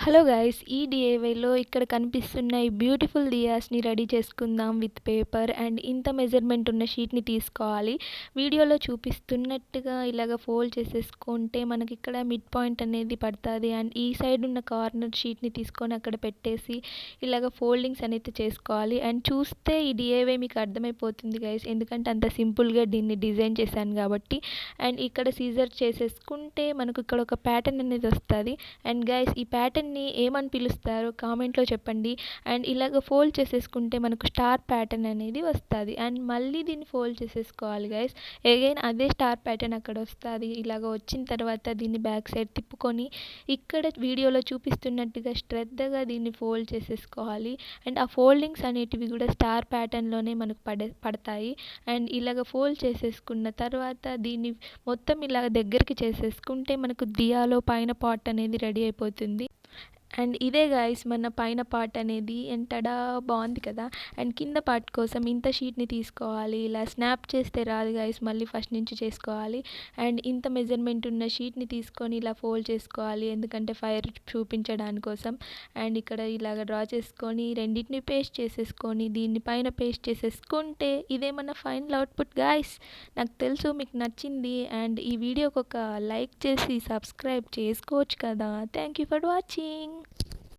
Hello guys, ఈ డిఐవైలో ఇక్కడ కనిపిస్తున్న ఈ బ్యూటిఫుల్ దియాస్ని రెడీ చేసుకుందాం విత్ పేపర్. అండ్ ఇంత మెజర్మెంట్ ఉన్న షీట్ని తీసుకోవాలి. వీడియోలో చూపిస్తున్నట్టుగా ఇలాగ ఫోల్డ్ చేసేసుకుంటే మనకి ఇక్కడ మిడ్ పాయింట్ అనేది పడుతుంది. అండ్ ఈ సైడ్ ఉన్న కార్నర్ షీట్ని తీసుకొని అక్కడ పెట్టేసి ఇలాగ ఫోల్డింగ్స్ అనేది చేసుకోవాలి. అండ్ చూస్తే ఈ డిఐవై మీకు అర్థమైపోతుంది గైస్, ఎందుకంటే అంత సింపుల్గా దీన్ని డిజైన్ చేశాను కాబట్టి. అండ్ ఇక్కడ సీజర్ చేసేసుకుంటే మనకు ఇక్కడ ఒక ప్యాటర్న్ అనేది వస్తుంది. అండ్ గైస్, ఈ ప్యాటర్న్ని ఏమని పిలుస్తారో కామెంట్లో చెప్పండి. అండ్ ఇలాగ ఫోల్డ్ చేసేసుకుంటే మనకు స్టార్ ప్యాటర్న్ అనేది వస్తుంది. అండ్ మళ్ళీ దీన్ని ఫోల్డ్ చేసేసుకోవాలి గైస్. అగైన్ అదే స్టార్ ప్యాటర్న్ అక్కడ వస్తుంది. ఇలాగ వచ్చిన తర్వాత దీన్ని బ్యాక్ సైడ్ తిప్పుకొని ఇక్కడ వీడియోలో చూపిస్తున్నట్టుగా శ్రద్ధగా దీన్ని ఫోల్డ్ చేసేసుకోవాలి. అండ్ ఆ ఫోల్డింగ్స్ అనేటివి కూడా స్టార్ ప్యాటర్న్లోనే మనకు పడతాయి. అండ్ ఇలాగ ఫోల్డ్ చేసేసుకున్న తర్వాత దీన్ని మొత్తం ఇలాగ దగ్గరికి చేసేసుకుంటే మనకు దియాలో పైన పార్ట్ అనేది రెడీ అయిపోతుంది. అండ్ ఇదే గాయస్ మన పైన పార్ట్ అనేది. ఎంతడా బాగుంది కదా. అండ్ కింద పార్ట్ కోసం ఇంత షీట్ని తీసుకోవాలి. ఇలా స్నాప్ చేస్తే రాదు గాయస్, మళ్ళీ ఫస్ట్ నుంచి చేసుకోవాలి. అండ్ ఇంత మెజర్మెంట్ ఉన్న షీట్ని తీసుకొని ఇలా ఫోల్డ్ చేసుకోవాలి, ఎందుకంటే ఫైర్ చూపించడానికి కోసం. అండ్ ఇక్కడ ఇలాగ డ్రా చేసుకొని రెండింటిని పేస్ట్ చేసేసుకొని దీన్ని పైన పేస్ట్ చేసేసుకుంటే ఇదే మన ఫైనల్ అవుట్పుట్ గాయస్. నాకు తెలుసు మీకు నచ్చింది. అండ్ ఈ వీడియోకి ఒక లైక్ చేసి సబ్స్క్రైబ్ చేసుకోవచ్చు కదా. Thank you for watching.